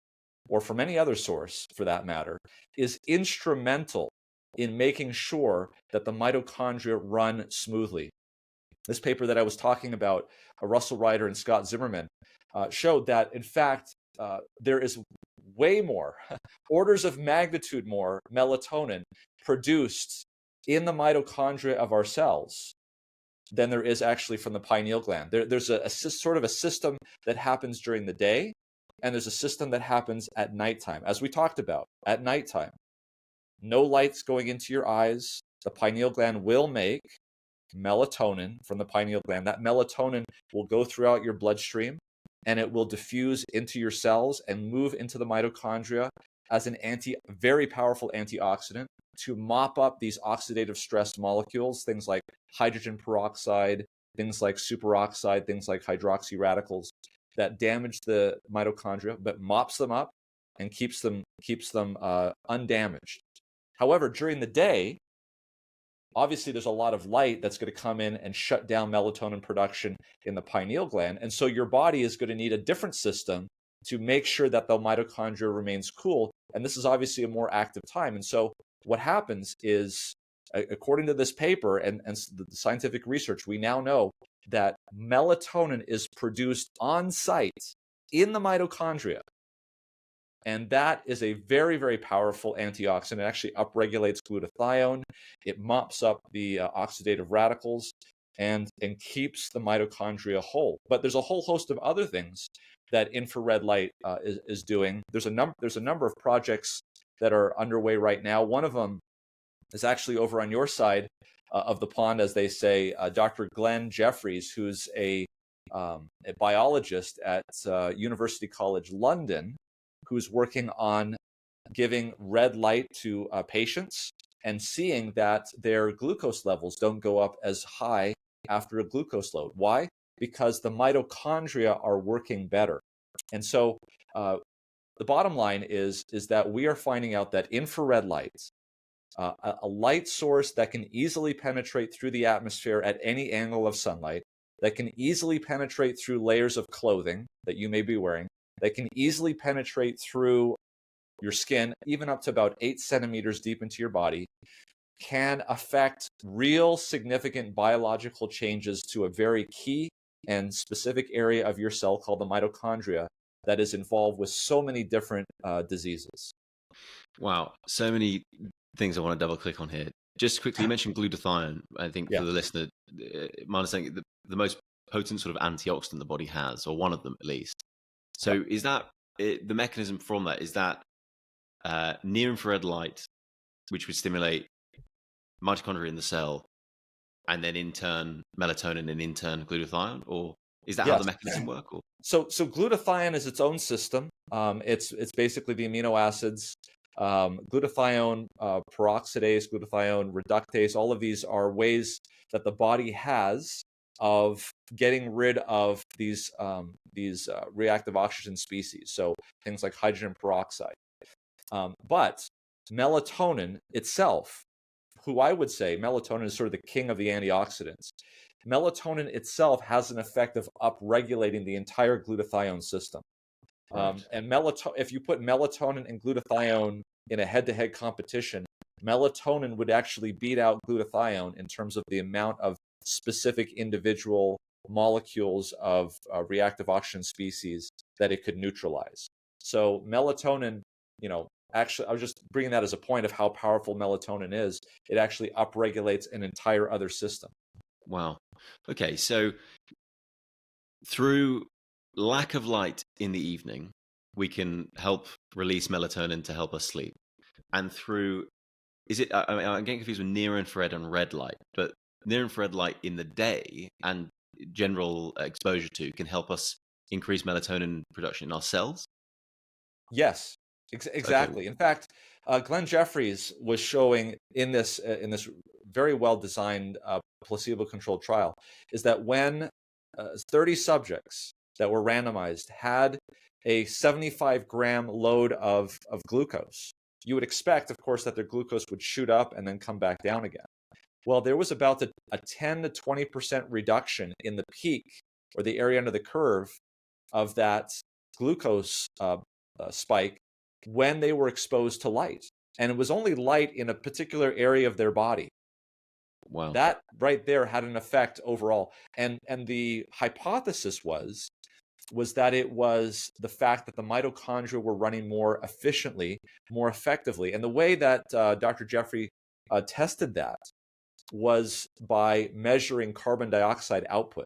or from any other source for that matter, is instrumental in making sure that the mitochondria run smoothly. This paper that I was talking about, Russell Ryder and Scott Zimmerman, showed that, in fact, there is way more, orders of magnitude more melatonin produced in the mitochondria of our cells than there is actually from the pineal gland. There's a sort of a system that happens during the day, and there's a system that happens at nighttime. As we talked about, at nighttime, no lights going into your eyes. The pineal gland will make melatonin from the pineal gland. That melatonin will go throughout your bloodstream, and it will diffuse into your cells and move into the mitochondria as an very powerful antioxidant to mop up these oxidative stress molecules, things like hydrogen peroxide, things like superoxide, things like hydroxy radicals that damage the mitochondria, but mops them up and keeps them undamaged. However, during the day, obviously there's a lot of light that's going to come in and shut down melatonin production in the pineal gland. And so your body is going to need a different system to make sure that the mitochondria remains cool. And this is obviously a more active time. And so what happens is, according to this paper and the scientific research, we now know that melatonin is produced on site in the mitochondria. And that is a very, very powerful antioxidant. It actually upregulates glutathione. It mops up the oxidative radicals and keeps the mitochondria whole. But there's a whole host of other things that infrared light is doing. There's a number of projects that are underway right now. One of them is actually over on your side of the pond, as they say. Dr. Glenn Jeffries, who's a biologist at University College London, who's working on giving red light to patients and seeing that their glucose levels don't go up as high after a glucose load. Why? Because the mitochondria are working better. And so the bottom line is that we are finding out that infrared light, a light source that can easily penetrate through the atmosphere at any angle of sunlight, that can easily penetrate through layers of clothing that you may be wearing, that can easily penetrate through your skin, even up to about 8 centimeters deep into your body, can affect real significant biological changes to a very key and specific area of your cell called the mitochondria that is involved with so many different diseases. Wow, so many things I want to double click on here. Just quickly, you mentioned glutathione. I think for the listener, my understanding, the most potent sort of antioxidant the body has, or one of them at least. So is that the mechanism from that? Is that near infrared light, which would stimulate mitochondria in the cell, and then in turn melatonin, and in turn glutathione, or is that how the mechanism works? So glutathione is its own system. It's basically the amino acids. Glutathione peroxidase, glutathione reductase. All of these are ways that the body has of getting rid of these reactive oxygen species. So things like hydrogen peroxide. But melatonin itself, who I would say melatonin is sort of the king of the antioxidants. Melatonin itself has an effect of upregulating the entire glutathione system. Right. And if you put melatonin and glutathione in a head-to-head competition, melatonin would actually beat out glutathione in terms of the amount of specific individual molecules of reactive oxygen species that it could neutralize. So melatonin, actually, I was just bringing that as a point of how powerful melatonin is. It actually upregulates an entire other system. Wow. Okay, so through lack of light in the evening, we can help release melatonin to help us sleep. And through, I'm getting confused with near infrared and red light, but near infrared light in the day and general exposure to can help us increase melatonin production in our cells? Yes, exactly. Okay. In fact, Glenn Jeffries was showing in this very well-designed placebo-controlled trial is that when 30 subjects that were randomized had a 75-gram load of glucose, you would expect, of course, that their glucose would shoot up and then come back down again. Well, there was about a 10 to 20% reduction in the peak or the area under the curve of that glucose spike when they were exposed to light. And it was only light in a particular area of their body. Wow. That right there had an effect overall. And the hypothesis was that it was the fact that the mitochondria were running more efficiently, more effectively. And the way that Dr. Jeffrey tested that was by measuring carbon dioxide output.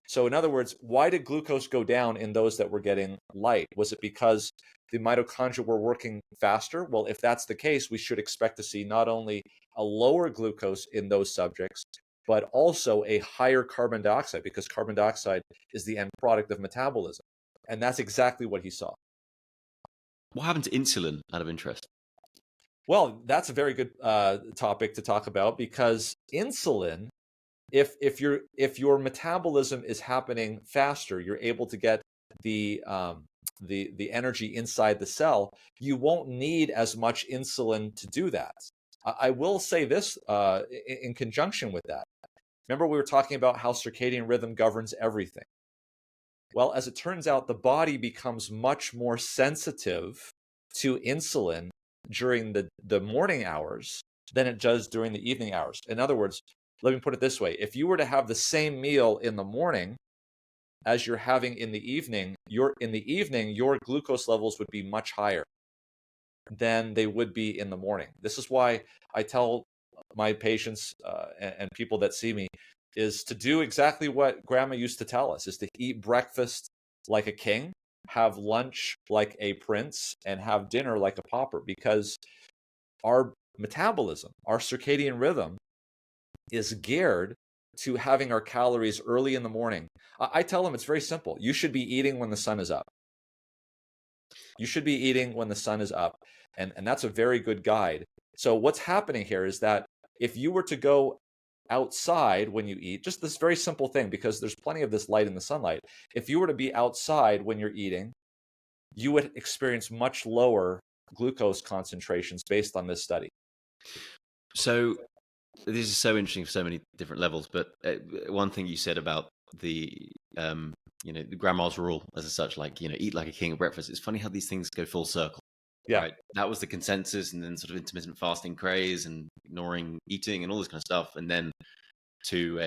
So in other words, why did glucose go down in those that were getting light? Was it because the mitochondria were working faster? Well, if that's the case, we should expect to see not only a lower glucose in those subjects, but also a higher carbon dioxide, because carbon dioxide is the end product of metabolism. And that's exactly what he saw. What happened to insulin, out of interest? Well, that's a very good topic to talk about, because insulin, if your metabolism is happening faster, you're able to get the energy inside the cell. You won't need as much insulin to do that. I will say this in conjunction with that. Remember, we were talking about how circadian rhythm governs everything. Well, as it turns out, the body becomes much more sensitive to insulin during the morning hours than it does during the evening hours. In other words, let me put it this way. If you were to have the same meal in the morning as you're having in the evening, your glucose levels would be much higher than they would be in the morning. This is why I tell my patients and people that see me is to do exactly what grandma used to tell us, is to eat breakfast like a king, have lunch like a prince, and have dinner like a pauper, because our metabolism, our circadian rhythm is geared to having our calories early in the morning. I tell them it's very simple. You should be eating when the sun is up. You should be eating when the sun is up. And that's a very good guide. So what's happening here is that if you were to go outside when you eat, just this very simple thing, because there's plenty of this light in the sunlight. If you were to be outside when you're eating, you would experience much lower glucose concentrations based on this study. So this is so interesting for so many different levels, but one thing you said about the the grandma's rule as such, like, eat like a king at breakfast. It's funny how these things go full circle. Yeah. Right? That was the consensus, and then sort of intermittent fasting craze and ignoring eating and all this kind of stuff. And then to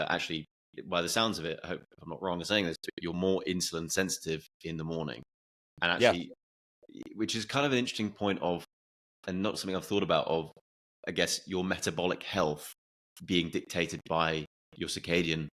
actually, by the sounds of it, I hope I'm not wrong in saying this, but you're more insulin sensitive in the morning. And actually, which is kind of an interesting point of, and not something I've thought about, of, I guess, your metabolic health being dictated by your circadian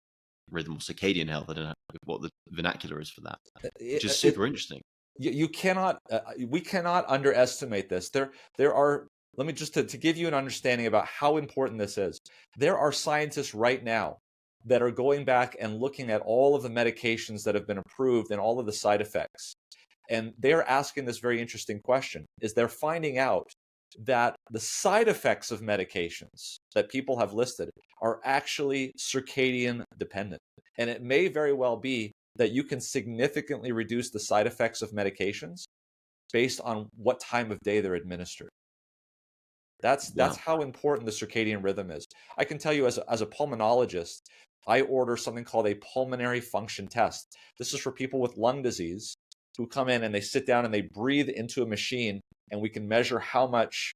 rhythm or circadian health. I don't know what the vernacular is for that, which is super interesting. You cannot, we cannot underestimate this. There are, let me just to give you an understanding about how important this is. There are scientists right now that are going back and looking at all of the medications that have been approved and all of the side effects. And they're asking this very interesting question, is they're finding out that the side effects of medications that people have listed are actually circadian dependent. And it may very well be that you can significantly reduce the side effects of medications based on what time of day they're administered. That's how important the circadian rhythm is. I can tell you, as a pulmonologist, I order something called a pulmonary function test. This is for people with lung disease who come in and they sit down and they breathe into a machine, and we can measure how much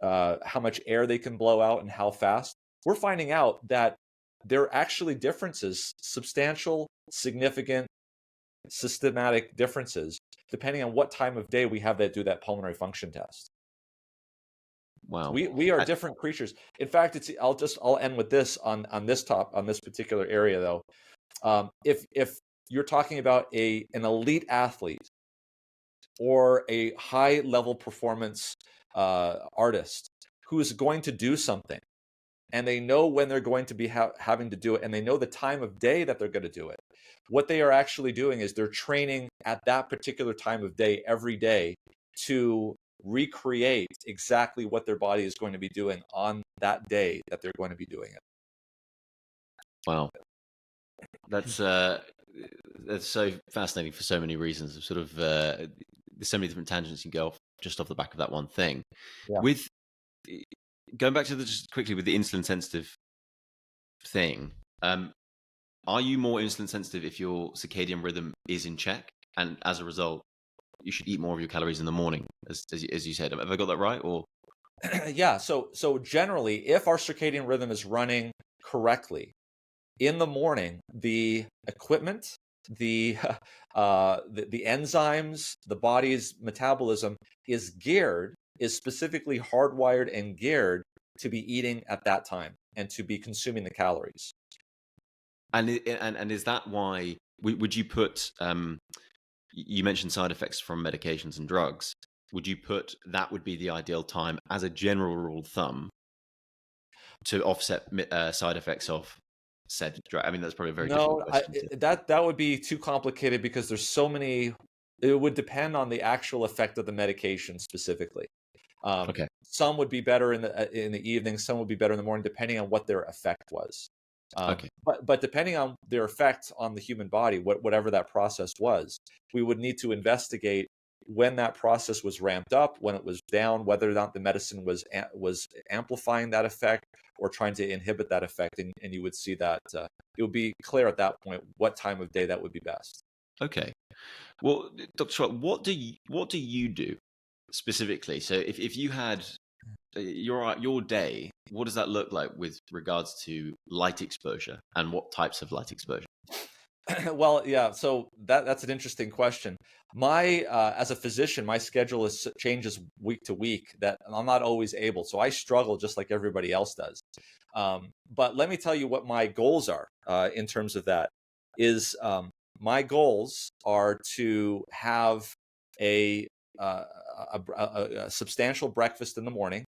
air they can blow out and how fast. We're finding out that there are actually differences, substantial, significant, systematic differences, depending on what time of day we have that do that pulmonary function test. Wow. We are different creatures. In fact, I'll end with this on this particular area though. If you're talking about an elite athlete or a high level performance artist who is going to do something, and they know when they're going to be having to do it, and they know the time of day that they're going to do it, what they are actually doing is they're training at that particular time of day every day to recreate exactly what their body is going to be doing on that day that they're going to be doing it. Wow. That's so fascinating for so many reasons. Sort of there's so many different tangents you can go off just off the back of that one thing. Yeah. With going back to just quickly with the insulin sensitive thing. Are you more insulin sensitive if your circadian rhythm is in check, and as a result, you should eat more of your calories in the morning, as you said? Have I got that right? Or Yeah. So generally, if our circadian rhythm is running correctly in the morning, the equipment, the the enzymes, the body's metabolism is specifically hardwired and geared to be eating at that time and to be consuming the calories. and is that why would you put? You mentioned side effects from medications and drugs. Would you put that would be the ideal time as a general rule of thumb to offset side effects of said drug? I mean, that's probably a very difficult No, question to. that would be too complicated because there's so many. It would depend on the actual effect of the medication specifically. Okay. Some would be better in the evening, some would be better in the morning, depending on what their effect was. Okay. But depending on their effect on the human body, whatever that process was, we would need to investigate when that process was ramped up, when it was down, whether or not the medicine was amplifying that effect or trying to inhibit that effect, and you would see that it would be clear at that point what time of day that would be best. Okay. Well, Dr. Schwab, what do you do specifically? So if you had your day, what does that look like with regards to light exposure and what types of light exposure? Well, yeah, so that's an interesting question. My as a physician, my schedule changes week to week. That I'm not always able, so I struggle just like everybody else does. But let me tell you what my goals are in terms of that. Is My goals are to have a, uh, a substantial breakfast in the morning,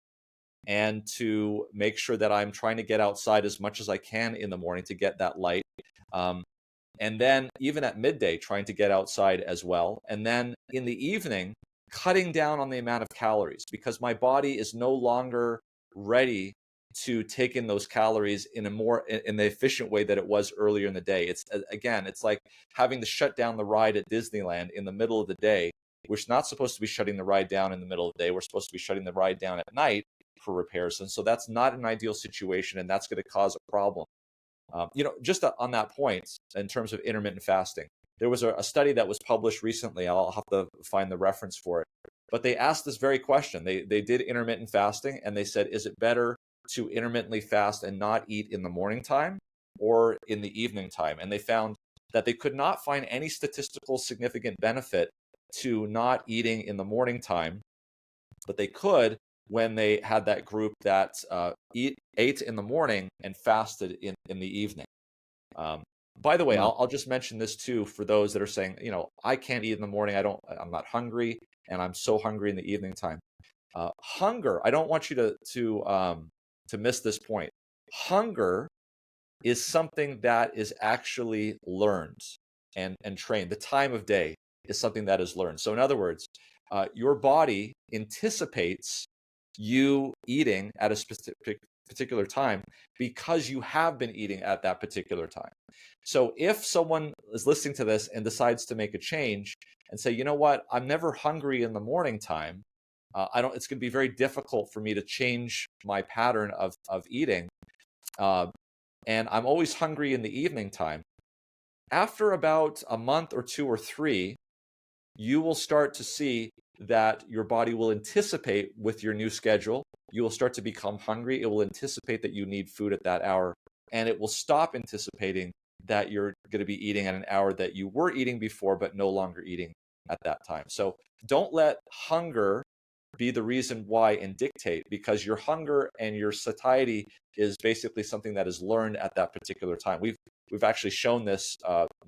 and to make sure that I'm trying to get outside as much as I can in the morning to get that light. Um, and then even at midday, trying to get outside as well. And then in the evening, cutting down on the amount of calories because my body is no longer ready to take in those calories in the efficient way that it was earlier in the day. It's again, it's like having to shut down the ride at Disneyland in the middle of the day. We're not supposed to be shutting the ride down in the middle of the day. We're supposed to be shutting the ride down at night for repairs. And so that's not an ideal situation, and that's going to cause a problem. Just on that point, in terms of intermittent fasting, there was a study that was published recently. I'll have to find the reference for it. But they asked this very question. They did intermittent fasting, and they said, is it better to intermittently fast and not eat in the morning time or in the evening time? And they found that they could not find any statistical significant benefit to not eating in the morning time, but they could when they had that group that ate in the morning and fasted in the evening. Um, by the way, Wow. I'll just mention this too for those that are saying, I can't eat in the morning. I'm not hungry, and I'm so hungry in the evening time. Hunger. I don't want you to miss this point. Hunger is something that is actually learned and trained. The time of day is something that is learned. So in other words, your body anticipates you eating at a specific particular time because you have been eating at that particular time. So if someone is listening to this and decides to make a change and say, you know what, I'm never hungry in the morning time. It's going to be very difficult for me to change my pattern of eating. And I'm always hungry in the evening time. After about a month or two or three, you will start to see that your body will anticipate with your new schedule. You will start to become hungry. It will anticipate that you need food at that hour, and it will stop anticipating that you're going to be eating at an hour that you were eating before, but no longer eating at that time. So don't let hunger be the reason why and dictate, because your hunger and your satiety is basically something that is learned at that particular time. We've actually shown this,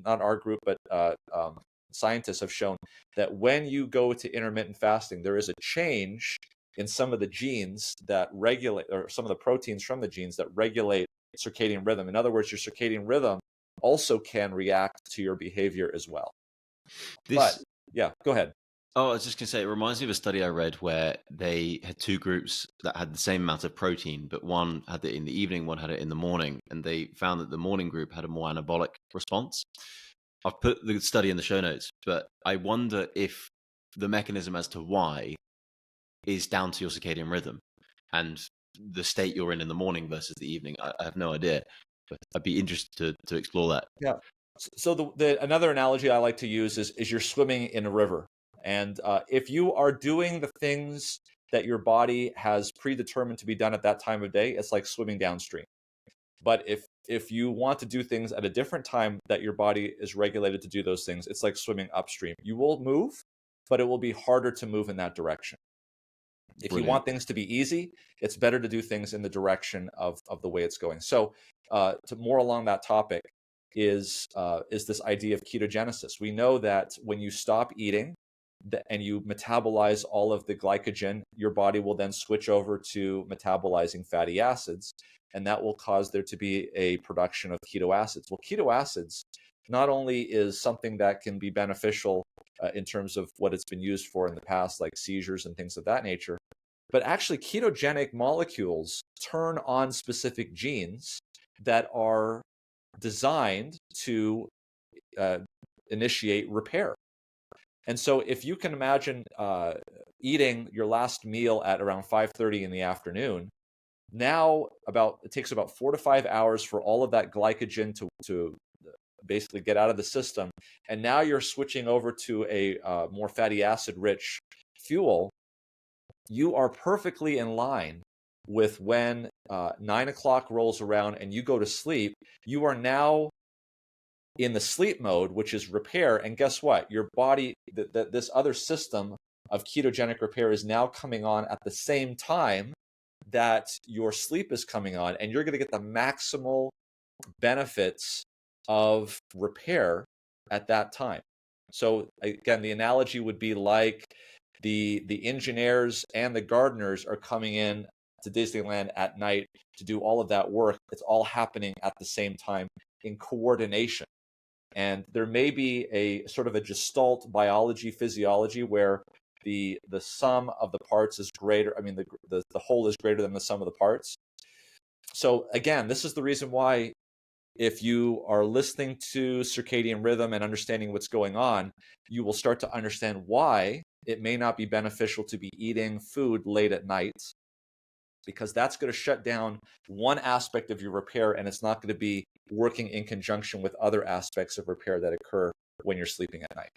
not our group, but scientists have shown that when you go to intermittent fasting, there is a change in some of the genes that regulate, or some of the proteins from the genes that regulate circadian rhythm. In other words, your circadian rhythm also can react to your behavior as well. But This yeah, go ahead. Oh, I was just going to say, it reminds me of a study I read where they had two groups that had the same amount of protein, but one had it in the evening, one had it in the morning. And they found that the morning group had a more anabolic response. I've put the study in the show notes, but I wonder if the mechanism as to why is down to your circadian rhythm and the state you're in the morning versus the evening. I have no idea. But I'd be interested to explore that. Yeah. So the another analogy I like to use is you're swimming in a river, and if you are doing the things that your body has predetermined to be done at that time of day, it's like swimming downstream. But if you want to do things at a different time that your body is regulated to do those things, it's like swimming upstream. You will move, but it will be harder to move in that direction. If you Brilliant. want things to be easy, it's better to do things in the direction of the way it's going. So, to more along that topic is this idea of ketogenesis. We know that when you stop eating and you metabolize all of the glycogen, your body will then switch over to metabolizing fatty acids, and that will cause there to be a production of keto acids. Well, keto acids not only is something that can be beneficial in terms of what it's been used for in the past, like seizures and things of that nature, but actually ketogenic molecules turn on specific genes that are designed to initiate repair. And so if you can imagine eating your last meal at around 5:30 in the afternoon, now it takes about 4 to 5 hours for all of that glycogen to basically get out of the system. And now you're switching over to a more fatty acid rich fuel. You are perfectly in line with when 9 o'clock rolls around and you go to sleep. You are now in the sleep mode, which is repair. And guess what? Your body, this other system of ketogenic repair is now coming on at the same time that your sleep is coming on, and you're going to get the maximal benefits of repair at that time. So again, the analogy would be like the engineers and the gardeners are coming in to Disneyland at night to do all of that work. It's all happening at the same time in coordination. And there may be a sort of a gestalt biology, physiology, where the sum of the parts is greater. I mean, the whole is greater than the sum of the parts. So again, this is the reason why if you are listening to circadian rhythm and understanding what's going on, you will start to understand why it may not be beneficial to be eating food late at night, because that's going to shut down one aspect of your repair, and it's not going to be working in conjunction with other aspects of repair that occur when you're sleeping at night.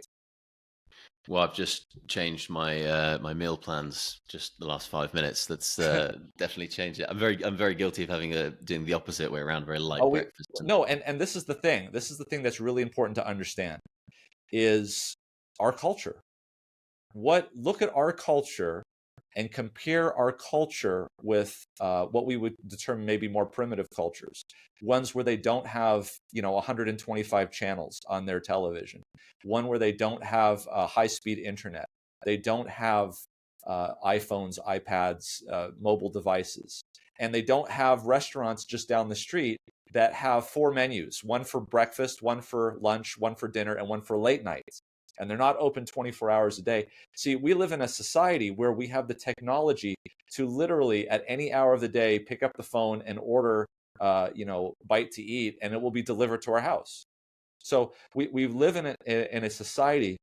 Well, I've just changed my my meal plans just the last 5 minutes. That's definitely changed it. I'm very guilty of having doing the opposite way around, very light breakfast. No, and this is the thing. This is the thing that's really important to understand is our culture. Look at our culture and compare our culture with what we would determine maybe more primitive cultures, ones where they don't have 125 channels on their television, one where they don't have high-speed internet, they don't have iPhones, iPads, mobile devices, and they don't have restaurants just down the street that have 4 menus, one for breakfast, one for lunch, one for dinner, and one for late night. And they're not open 24 hours a day. See, we live in a society where we have the technology to literally at any hour of the day pick up the phone and order, bite to eat, and it will be delivered to our house. So we live in a society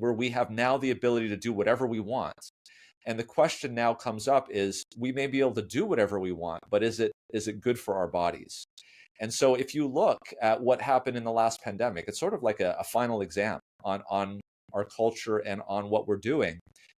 where we have now the ability to do whatever we want. And the question now comes up is, we may be able to do whatever we want, but is it good for our bodies? And so if you look at what happened in the last pandemic, it's sort of like a final exam on our culture and on what we're doing.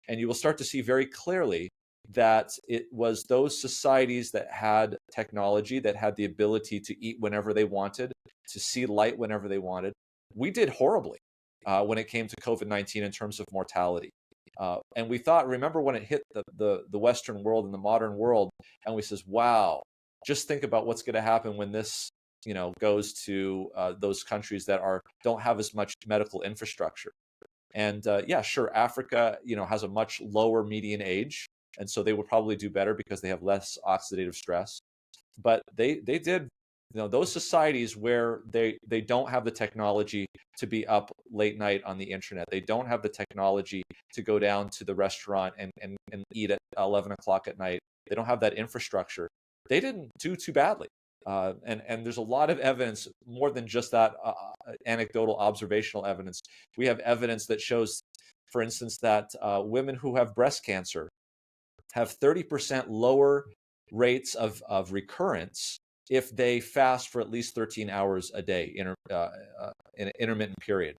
And you will start to see very clearly that it was those societies that had technology, that had the ability to eat whenever they wanted, to see light whenever they wanted. We did horribly when it came to COVID-19 in terms of mortality. And we thought, remember when it hit the Western world and the modern world, and we says, wow, just think about what's going to happen when this goes to those countries that don't have as much medical infrastructure. And yeah, sure, Africa has a much lower median age, and so they would probably do better because they have less oxidative stress. But they did, those societies where they don't have the technology to be up late night on the internet, they don't have the technology to go down to the restaurant and eat at 11 o'clock at night, they don't have that infrastructure, they didn't do too badly. And there's a lot of evidence, more than just that anecdotal observational evidence. We have evidence that shows, for instance, that women who have breast cancer have 30% lower rates of recurrence if they fast for at least 13 hours a day in an intermittent period.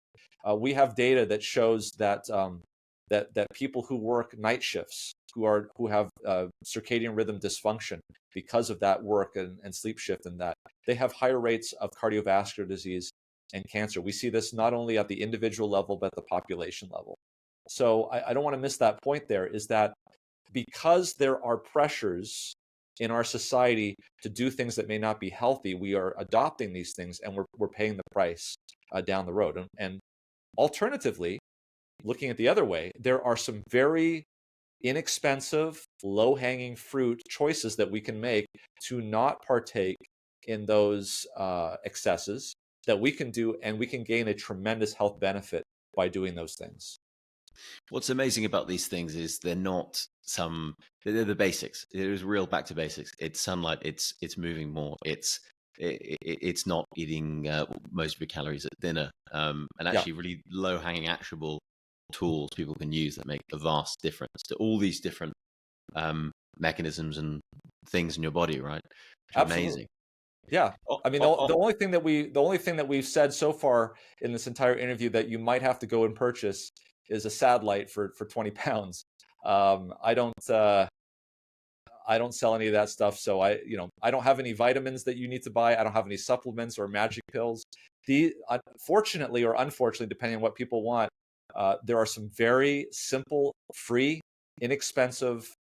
We have data that shows that that people who work night shifts, who have circadian rhythm dysfunction because of that work and sleep shift, and that they have higher rates of cardiovascular disease and cancer. We see this not only at the individual level but at the population level. So I don't want to miss that point. There is that because there are pressures in our society to do things that may not be healthy, we are adopting these things and we're paying the price down the road. And alternatively, looking at the other way, there are some very inexpensive, low-hanging fruit choices that we can make to not partake in those excesses that we can do, and we can gain a tremendous health benefit by doing those things. What's amazing about these things is they're the basics. It is real back to basics. It's sunlight. It's moving more. It's not eating most of your calories at dinner. And actually really low hanging actionable tools people can use that make a vast difference to all these different mechanisms and things in your body, right? Absolutely. Amazing. Yeah. I mean, the only thing that we've said so far in this entire interview that you might have to go and purchase is a satellite for 20 pounds. I don't sell any of that stuff. So I don't have any vitamins that you need to buy. I don't have any supplements or magic pills. Fortunately or unfortunately, depending on what people want, there are some very simple, free, inexpensive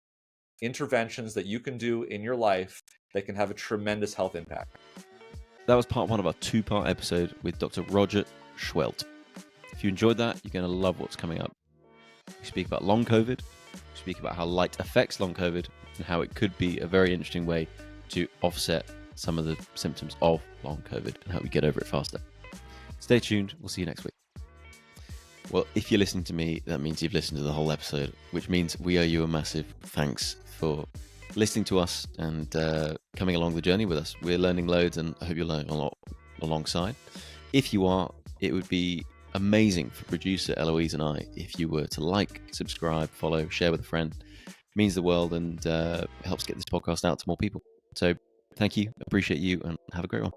interventions that you can do in your life that can have a tremendous health impact. That was part 1 of our 2-part episode with Dr. Roger Seheult. If you enjoyed that, you're going to love what's coming up. We speak about long COVID, we speak about how light affects long COVID, and how it could be a very interesting way to offset some of the symptoms of long COVID and help you get over it faster. Stay tuned. We'll see you next week. Well, if you're listening to me, that means you've listened to the whole episode, which means we owe you a massive thanks for listening to us and coming along the journey with us. We're learning loads, and I hope you're learning a lot alongside. If you are, it would be amazing for producer Eloise and I if you were to like, subscribe, follow, share with a friend. It means the world and helps get this podcast out to more people. So thank you, appreciate you, and have a great one.